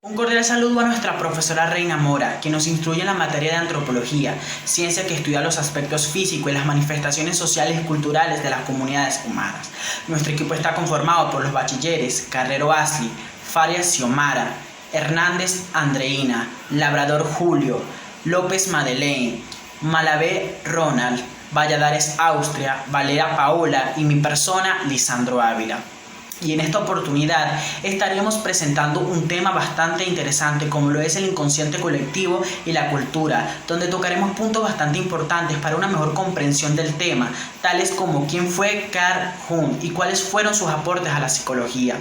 Un cordial saludo a nuestra profesora Reina Mora, que nos instruye en la materia de antropología, ciencia que estudia los aspectos físicos y las manifestaciones sociales y culturales de las comunidades humanas. Nuestro equipo está conformado por los bachilleres Carrero Ashley, Farias Xiomara, Hernández Andreina, Labrador Julio, López Madeleine, Malavé Ronald, Valladares Austria, Valera Paola y mi persona Lisandro Ávila. Y en esta oportunidad estaremos presentando un tema bastante interesante como lo es el inconsciente colectivo y la cultura, donde tocaremos puntos bastante importantes para una mejor comprensión del tema, tales como quién fue Carl Jung y cuáles fueron sus aportes a la psicología,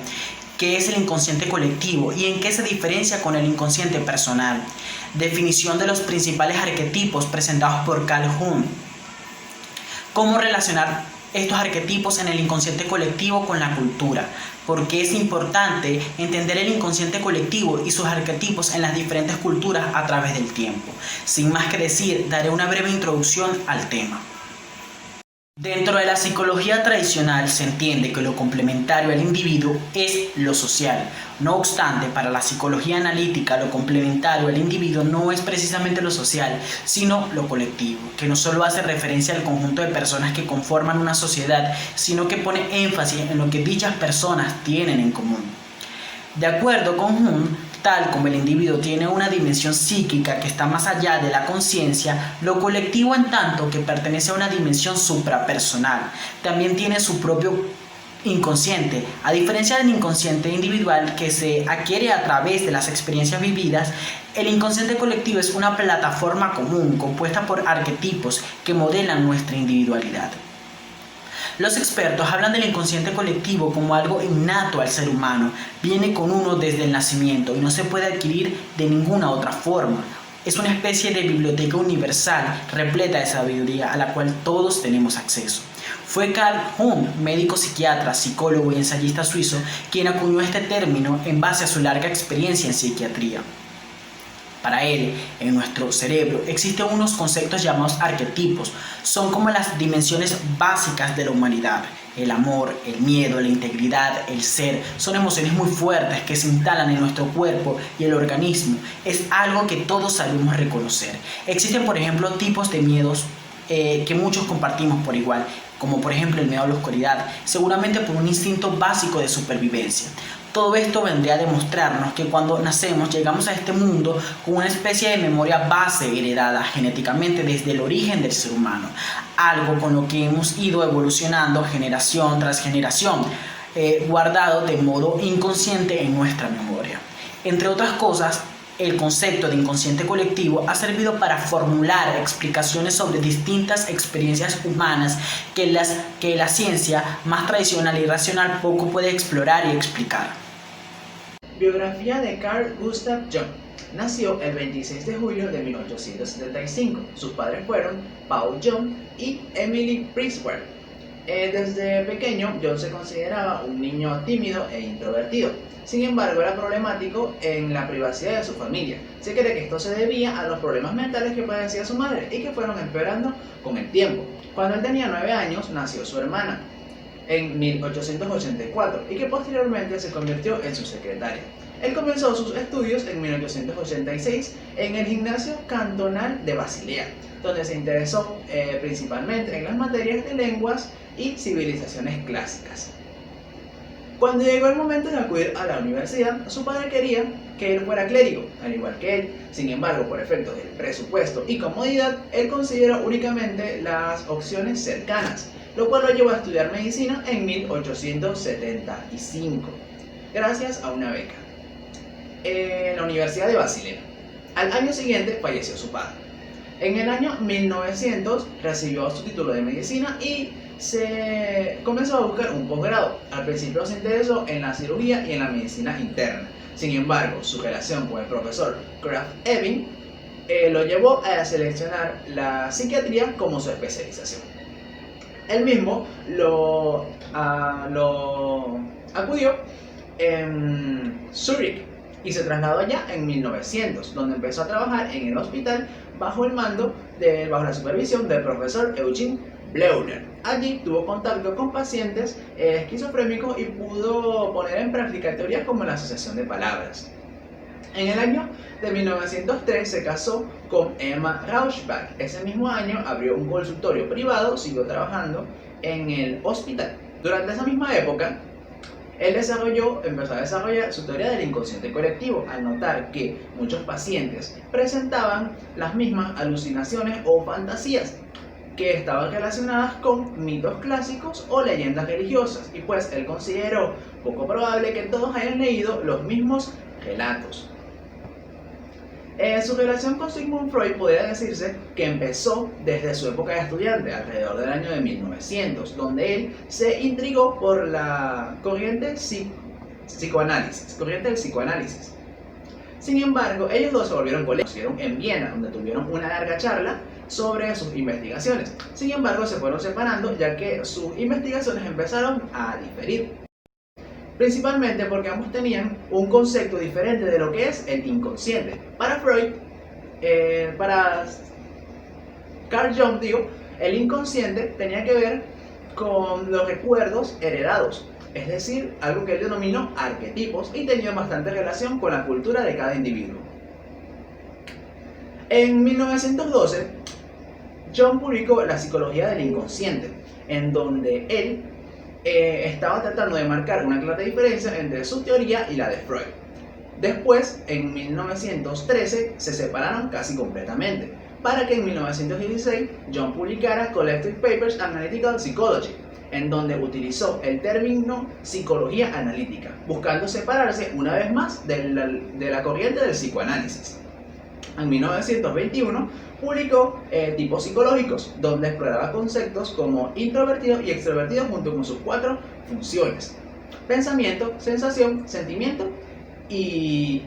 qué es el inconsciente colectivo y en qué se diferencia con el inconsciente personal, definición de los principales arquetipos presentados por Carl Jung, cómo relacionar estos arquetipos en el inconsciente colectivo con la cultura, porque es importante entender el inconsciente colectivo y sus arquetipos en las diferentes culturas a través del tiempo. Sin más que decir, daré una breve introducción al tema. Dentro de la psicología tradicional se entiende que lo complementario al individuo es lo social. No obstante, para la psicología analítica, lo complementario al individuo no es precisamente lo social, sino lo colectivo, que no solo hace referencia al conjunto de personas que conforman una sociedad, sino que pone énfasis en lo que dichas personas tienen en común. De acuerdo con Jung, tal como el individuo tiene una dimensión psíquica que está más allá de la conciencia, lo colectivo, en tanto que pertenece a una dimensión suprapersonal, también tiene su propio inconsciente. A diferencia del inconsciente individual que se adquiere a través de las experiencias vividas, el inconsciente colectivo es una plataforma común compuesta por arquetipos que modelan nuestra individualidad. Los expertos hablan del inconsciente colectivo como algo innato al ser humano, viene con uno desde el nacimiento y no se puede adquirir de ninguna otra forma. Es una especie de biblioteca universal repleta de sabiduría a la cual todos tenemos acceso. Fue Carl Jung, médico psiquiatra, psicólogo y ensayista suizo, quien acuñó este término en base a su larga experiencia en psiquiatría. Para él, en nuestro cerebro existen unos conceptos llamados arquetipos. Son como las dimensiones básicas de la humanidad. El amor, el miedo, la integridad, el ser, son emociones muy fuertes que se instalan en nuestro cuerpo y el organismo. Es algo que todos sabemos reconocer. Existen, por ejemplo, tipos de miedos que muchos compartimos por igual, como por ejemplo el miedo a la oscuridad, seguramente por un instinto básico de supervivencia. Todo esto vendría a demostrarnos que cuando nacemos llegamos a este mundo con una especie de memoria base heredada genéticamente desde el origen del ser humano, algo con lo que hemos ido evolucionando generación tras generación, guardado de modo inconsciente en nuestra memoria. Entre otras cosas, el concepto de inconsciente colectivo ha servido para formular explicaciones sobre distintas experiencias humanas que la ciencia más tradicional y racional poco puede explorar y explicar. Biografía de Carl Gustav Jung. Nació el 26 de julio de 1875. Sus padres fueron Paul Jung y Emily Priswell. Desde pequeño, Jung se consideraba un niño tímido e introvertido. Sin embargo, era problemático en la privacidad de su familia. Se cree que esto se debía a los problemas mentales que padecía su madre y que fueron empeorando con el tiempo. Cuando él tenía 9 años, nació su hermana en 1884 y que posteriormente se convirtió en su secretaria. Él comenzó sus estudios en 1886 en el Gimnasio Cantonal de Basilea, donde se interesó principalmente en las materias de lenguas y civilizaciones clásicas. Cuando llegó el momento de acudir a la universidad, su padre quería que él fuera clérigo, al igual que él. Sin embargo, por efectos del presupuesto y comodidad, él consideró únicamente las opciones cercanas, lo cual lo llevó a estudiar medicina en 1875, gracias a una beca en la Universidad de Basilea. Al año siguiente falleció su padre. En el año 1900 recibió su título de medicina y se comenzó a buscar un posgrado. Al principio se interesó en la cirugía y en la medicina interna. Sin embargo, su relación con el profesor Krafft Ebing lo llevó a seleccionar la psiquiatría como su especialización. Él mismo lo acudió en Zúrich y se trasladó allá en 1900, donde empezó a trabajar en el hospital bajo la supervisión del profesor Eugene Bleuler. Allí tuvo contacto con pacientes esquizofrénicos y pudo poner en práctica teorías como la asociación de palabras. En el año de 1903 se casó con Emma Rauschbach. Ese mismo año abrió un consultorio privado, siguió trabajando en el hospital. Durante esa misma época, él empezó a desarrollar su teoría del inconsciente colectivo, al notar que muchos pacientes presentaban las mismas alucinaciones o fantasías que estaban relacionadas con mitos clásicos o leyendas religiosas, y pues él consideró poco probable que todos hayan leído los mismos relatos. Su relación con Sigmund Freud podría decirse que empezó desde su época de estudiante, alrededor del año de 1900, donde él se intrigó por la corriente del psicoanálisis. Sin embargo, ellos dos se volvieron colegas, en Viena, donde tuvieron una larga charla sobre sus investigaciones. Sin embargo, se fueron separando ya que sus investigaciones empezaron a diferir. Principalmente porque ambos tenían un concepto diferente de lo que es el inconsciente. Para Freud, para Carl Jung, el inconsciente tenía que ver con los recuerdos heredados, es decir, algo que él denominó arquetipos, y tenía bastante relación con la cultura de cada individuo. En 1912, Jung publicó La psicología del inconsciente, en donde él estaba tratando de marcar una clara diferencia entre su teoría y la de Freud. Después, en 1913, se separaron casi completamente, para que en 1916 Jung publicara Collected Papers Analytical Psychology, en donde utilizó el término psicología analítica, buscando separarse una vez más de la corriente del psicoanálisis. En 1921 publicó Tipos psicológicos, donde exploraba conceptos como introvertido y extrovertido junto con sus 4 funciones: pensamiento, sensación, sentimiento y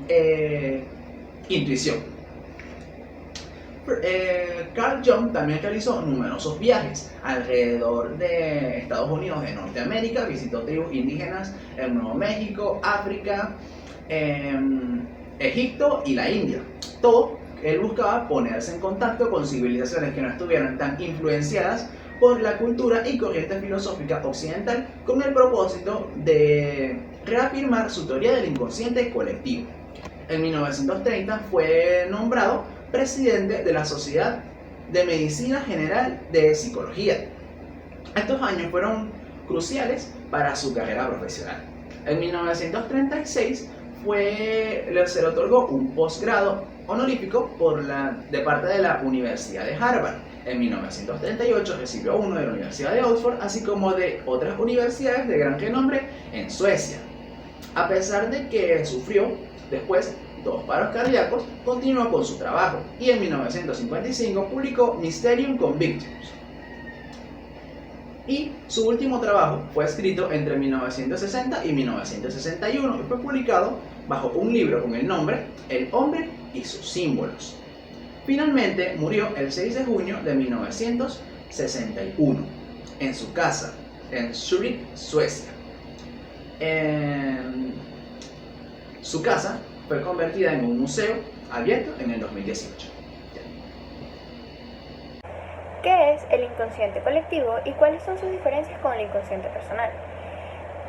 intuición. Carl Jung también realizó numerosos viajes alrededor de Estados Unidos de Norteamérica, visitó tribus indígenas en Nuevo México, África, Egipto y la India. Todo él buscaba ponerse en contacto con civilizaciones que no estuvieran tan influenciadas por la cultura y corriente filosófica occidental, con el propósito de reafirmar su teoría del inconsciente colectivo. En 1930 fue nombrado presidente de la Sociedad de Medicina General de Psicología. Estos años fueron cruciales para su carrera profesional. En 1936 se le otorgó un posgrado honorífico de parte de la Universidad de Harvard. En 1938 recibió uno de la Universidad de Oxford, así como de otras universidades de gran renombre en Suecia. A pesar de que sufrió después 2 paros cardíacos, continuó con su trabajo y en 1955 publicó Mysterium Convictus. Y su último trabajo fue escrito entre 1960 y 1961 y fue publicado bajo un libro con el nombre El hombre y sus símbolos. Finalmente murió el 6 de junio de 1961 en su casa en Zurich, Suecia. Su casa fue convertida en un museo abierto en el 2018. ¿Qué es el inconsciente colectivo y cuáles son sus diferencias con el inconsciente personal?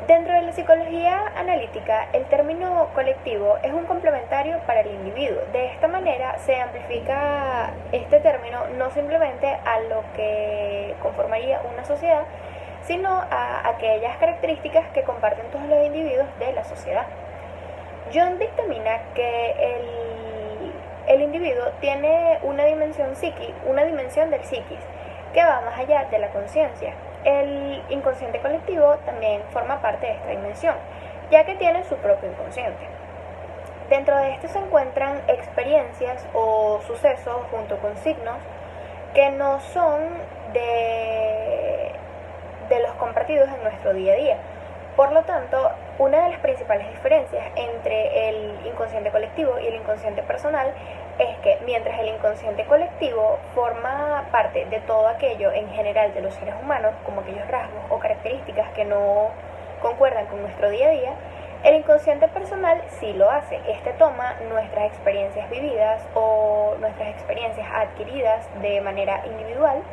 Dentro de la psicología analítica, el término colectivo es un complementario para el individuo. De esta manera se amplifica este término no simplemente a lo que conformaría una sociedad, sino a aquellas características que comparten todos los individuos de la sociedad. Jung dictamina que el individuo tiene una dimensión del psiquis, que va más allá de la conciencia. El inconsciente colectivo también forma parte de esta dimensión, ya que tiene su propio inconsciente. Dentro de este se encuentran experiencias o sucesos junto con signos que no son de los compartidos en nuestro día a día. Por lo tanto, una de las principales diferencias entre el inconsciente colectivo y el inconsciente personal es que mientras el inconsciente colectivo forma parte de todo aquello en general de los seres humanos, como aquellos rasgos o características que no concuerdan con nuestro día a día, el inconsciente personal sí lo hace. Este toma nuestras experiencias vividas o nuestras experiencias adquiridas de manera individual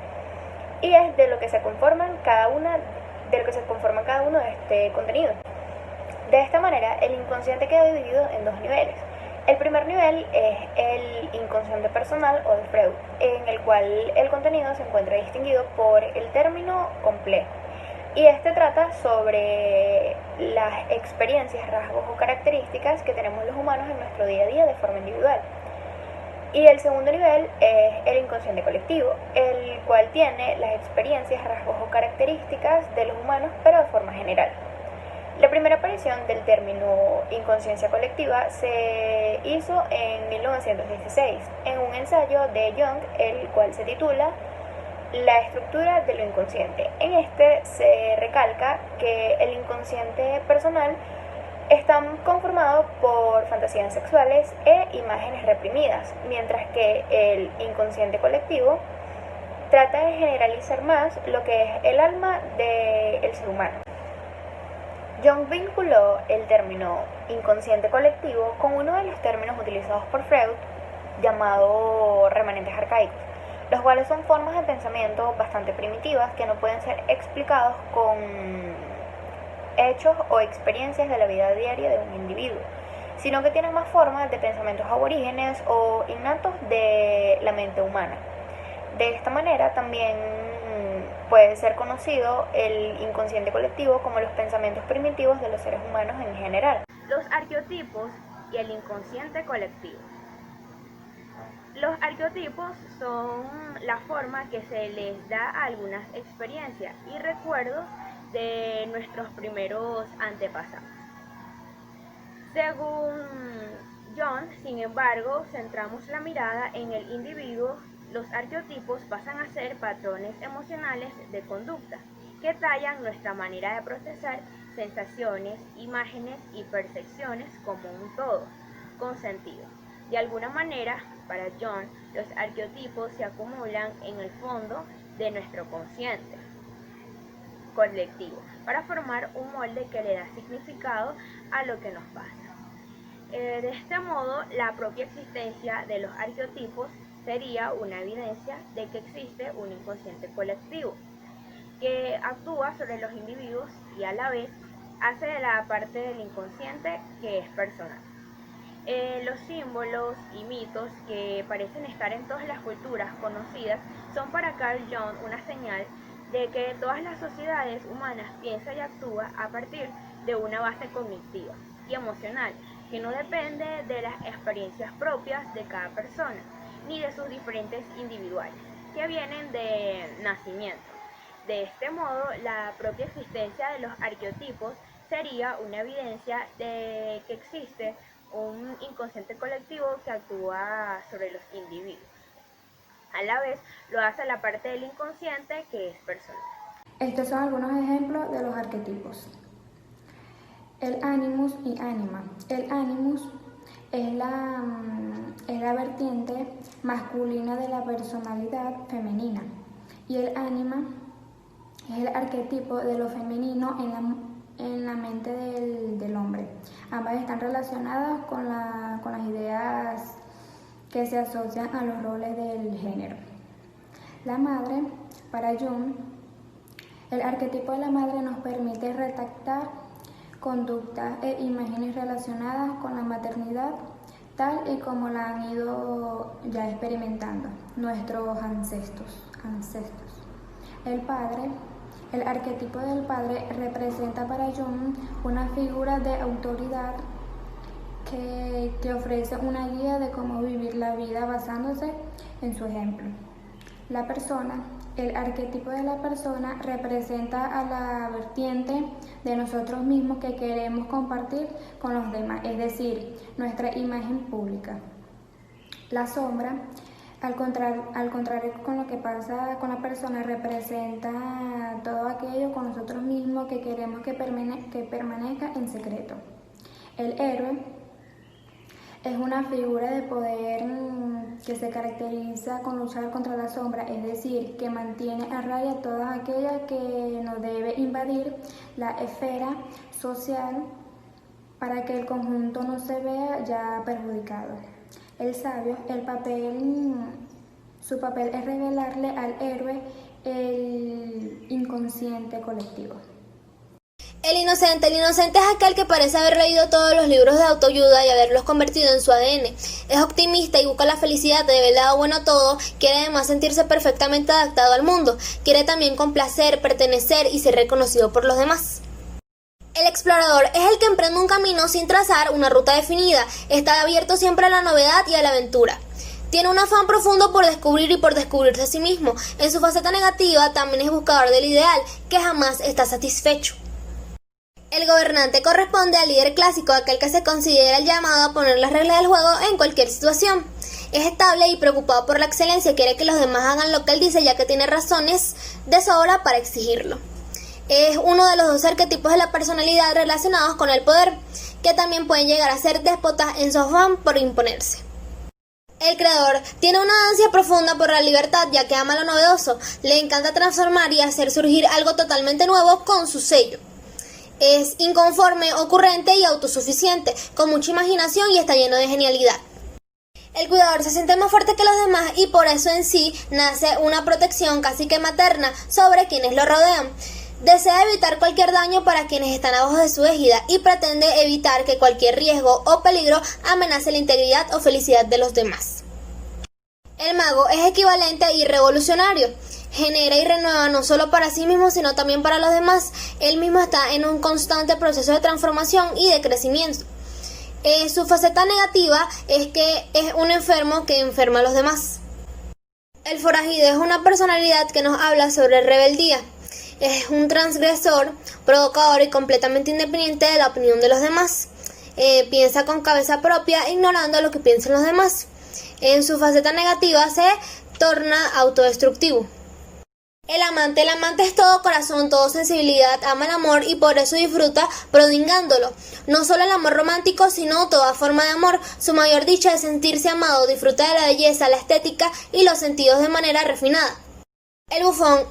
y es de lo que se conforman cada uno de este contenido. De esta manera, el inconsciente queda dividido en 2 niveles. El primer nivel es el inconsciente personal o de Freud, en el cual el contenido se encuentra distinguido por el término complejo. Y este trata sobre las experiencias, rasgos o características que tenemos los humanos en nuestro día a día de forma individual. Y el segundo nivel es el inconsciente colectivo, el cual tiene las experiencias, rasgos o características de los humanos, pero de forma general. La primera aparición del término inconsciencia colectiva se hizo en 1916 en un ensayo de Jung, el cual se titula La estructura de lo inconsciente. En este se recalca que el inconsciente personal está conformado por fantasías sexuales e imágenes reprimidas, mientras que el inconsciente colectivo trata de generalizar más lo que es el alma del ser humano. Jung vinculó el término inconsciente colectivo con uno de los términos utilizados por Freud llamado remanentes arcaicos, los cuales son formas de pensamiento bastante primitivas que no pueden ser explicados con hechos o experiencias de la vida diaria de un individuo, sino que tienen más formas de pensamientos aborígenes o innatos de la mente humana. De esta manera también puede ser conocido el inconsciente colectivo como los pensamientos primitivos de los seres humanos en general. Los arqueotipos y el inconsciente colectivo. Los arqueotipos son la forma que se les da a algunas experiencias y recuerdos de nuestros primeros antepasados. Según Jung, sin embargo, centramos la mirada en el individuo. Los arqueotipos pasan a ser patrones emocionales de conducta que tallan nuestra manera de procesar sensaciones, imágenes y percepciones como un todo, con sentido. De alguna manera, para Jung, los arqueotipos se acumulan en el fondo de nuestro consciente colectivo para formar un molde que le da significado a lo que nos pasa. De este modo, la propia existencia de los arqueotipos sería una evidencia de que existe un inconsciente colectivo que actúa sobre los individuos y a la vez hace de la parte del inconsciente que es personal. Los símbolos y mitos que parecen estar en todas las culturas conocidas son para Carl Jung una señal de que todas las sociedades humanas piensan y actúan a partir de una base cognitiva y emocional que no depende de las experiencias propias de cada persona ni de sus diferentes individuales que vienen de nacimiento. De este modo, la propia existencia de los arqueotipos sería una evidencia de que existe un inconsciente colectivo que actúa sobre los individuos. A la vez, lo hace la parte del inconsciente que es personal. Estos son algunos ejemplos de los arquetipos. El animus y anima. El animus es la vertiente masculina de la personalidad femenina y el anima es el arquetipo de lo femenino en la mente del hombre. Ambas están relacionadas con las ideas que se asocian a los roles del género. La madre, para Jung, el arquetipo de la madre nos permite redactar conductas e imágenes relacionadas con la maternidad, tal y como la han ido ya experimentando nuestros ancestros. El padre, el arquetipo del padre representa para Jung una figura de autoridad que ofrece una guía de cómo vivir la vida basándose en su ejemplo. La persona, el arquetipo de la persona representa a la vertiente de nosotros mismos que queremos compartir con los demás, es decir, nuestra imagen pública. La sombra, al contrario con lo que pasa con la persona, representa todo aquello con nosotros mismos que queremos que permanezca en secreto. El héroe es una figura de poder que se caracteriza con luchar contra la sombra, es decir, que mantiene a raya toda aquella que nos debe invadir la esfera social para que el conjunto no se vea ya perjudicado. El sabio, su papel es revelarle al héroe el inconsciente colectivo. El inocente es aquel que parece haber leído todos los libros de autoayuda y haberlos convertido en su ADN. Es optimista y busca la felicidad de ver lado bueno a todo, quiere además sentirse perfectamente adaptado al mundo, quiere también complacer, pertenecer y ser reconocido por los demás. El explorador es el que emprende un camino sin trazar una ruta definida, está abierto siempre a la novedad y a la aventura. Tiene un afán profundo por descubrir y por descubrirse a sí mismo. En su faceta negativa también es buscador del ideal, que jamás está satisfecho. El gobernante corresponde al líder clásico, aquel que se considera el llamado a poner las reglas del juego en cualquier situación. Es estable y preocupado por la excelencia, quiere que los demás hagan lo que él dice, ya que tiene razones de sobra para exigirlo. Es uno de los dos arquetipos de la personalidad relacionados con el poder, que también pueden llegar a ser déspotas en su afán por imponerse. El creador tiene una ansia profunda por la libertad, ya que ama lo novedoso, le encanta transformar y hacer surgir algo totalmente nuevo con su sello. Es inconforme, ocurrente y autosuficiente, con mucha imaginación y está lleno de genialidad. El cuidador se siente más fuerte que los demás y por eso en sí nace una protección casi que materna sobre quienes lo rodean. Desea evitar cualquier daño para quienes están abajo de su égida y pretende evitar que cualquier riesgo o peligro amenace la integridad o felicidad de los demás. El mago es equivalente y revolucionario. Genera y renueva no solo para sí mismo, sino también para los demás. Él mismo está en un constante proceso de transformación y de crecimiento. Su faceta negativa es que es un enfermo que enferma a los demás. El forajido es una personalidad que nos habla sobre rebeldía. Es un transgresor, provocador y completamente independiente de la opinión de los demás. Piensa con cabeza propia, ignorando lo que piensan los demás. En su faceta negativa se torna autodestructivo. El amante es todo corazón, todo sensibilidad, ama el amor y por eso disfruta prodingándolo. No solo el amor romántico, sino toda forma de amor. Su mayor dicha es sentirse amado, disfruta de la belleza, la estética y los sentidos de manera refinada. El bufón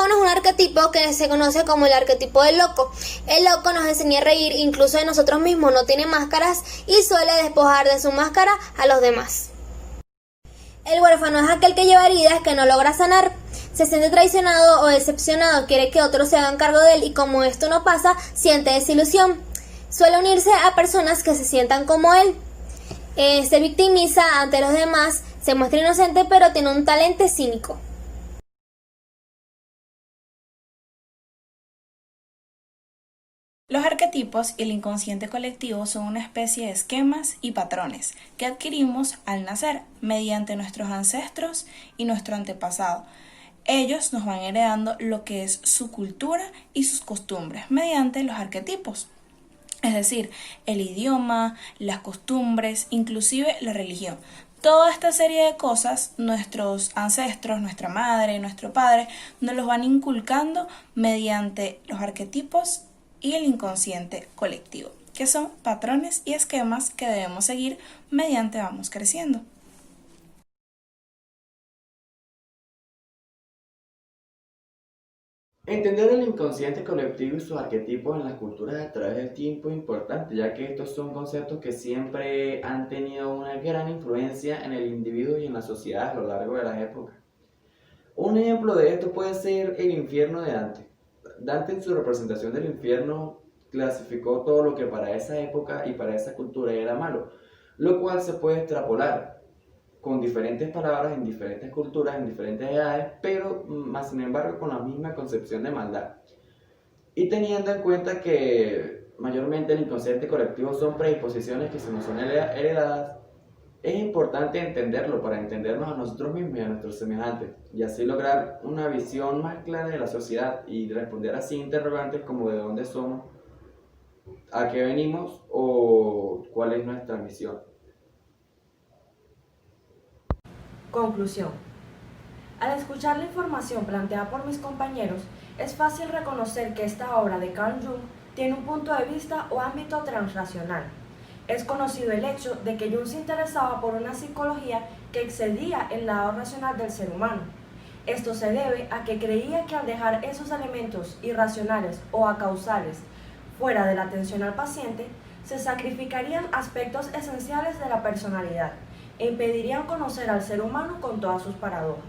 es un arquetipo que se conoce como el arquetipo del loco. El loco nos enseña a reír incluso de nosotros mismos, no tiene máscaras y suele despojar de su máscara a los demás. El huérfano es aquel que lleva heridas que no logra sanar. Se siente traicionado o decepcionado, quiere que otros se hagan cargo de él y como esto no pasa, siente desilusión. Suele unirse a personas que se sientan como él. Se victimiza ante los demás, se muestra inocente pero tiene un talante cínico. Los arquetipos y el inconsciente colectivo son una especie de esquemas y patrones que adquirimos al nacer mediante nuestros ancestros y nuestro antepasado. Ellos nos van heredando lo que es su cultura y sus costumbres mediante los arquetipos. Es decir, el idioma, las costumbres, inclusive la religión. Toda esta serie de cosas, nuestros ancestros, nuestra madre, nuestro padre, nos los van inculcando mediante los arquetipos y el inconsciente colectivo, que son patrones y esquemas que debemos seguir mediante vamos creciendo. Entender el inconsciente colectivo y sus arquetipos en las culturas a través del tiempo es importante, ya que estos son conceptos que siempre han tenido una gran influencia en el individuo y en la sociedad a lo largo de las épocas. Un ejemplo de esto puede ser el infierno de Dante. Dante en su representación del infierno clasificó todo lo que para esa época y para esa cultura era malo, lo cual se puede extrapolar con diferentes palabras en diferentes culturas, en diferentes edades, pero más sin embargo con la misma concepción de maldad. Y teniendo en cuenta que mayormente el inconsciente colectivo son predisposiciones que se nos son heredadas, es importante entenderlo para entendernos a nosotros mismos y a nuestros semejantes, y así lograr una visión más clara de la sociedad y responder así interrogantes como de dónde somos, a qué venimos o cuál es nuestra misión. Conclusión. Al escuchar la información planteada por mis compañeros, es fácil reconocer que esta obra de Carl Jung tiene un punto de vista o ámbito transracional. Es conocido el hecho de que Jung se interesaba por una psicología que excedía el lado racional del ser humano. Esto se debe a que creía que al dejar esos elementos irracionales o acausales fuera de la atención al paciente, se sacrificarían aspectos esenciales de la personalidad e impedirían conocer al ser humano con todas sus paradojas.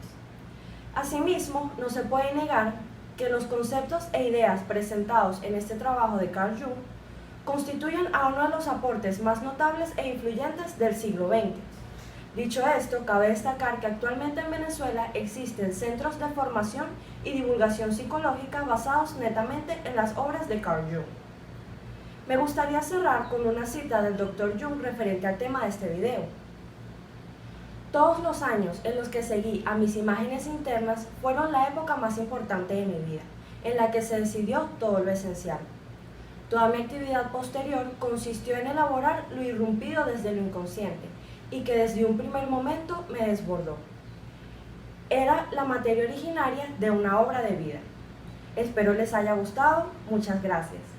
Asimismo, no se puede negar que los conceptos e ideas presentados en este trabajo de Carl Jung constituyen a uno de los aportes más notables e influyentes del siglo XX. Dicho esto, cabe destacar que actualmente en Venezuela existen centros de formación y divulgación psicológica basados netamente en las obras de Carl Jung. Me gustaría cerrar con una cita del Dr. Jung referente al tema de este video. Todos los años en los que seguí a mis imágenes internas fueron la época más importante de mi vida, en la que se decidió todo lo esencial. Toda mi actividad posterior consistió en elaborar lo irrumpido desde lo inconsciente y que desde un primer momento me desbordó. Era la materia originaria de una obra de vida. Espero les haya gustado. Muchas gracias.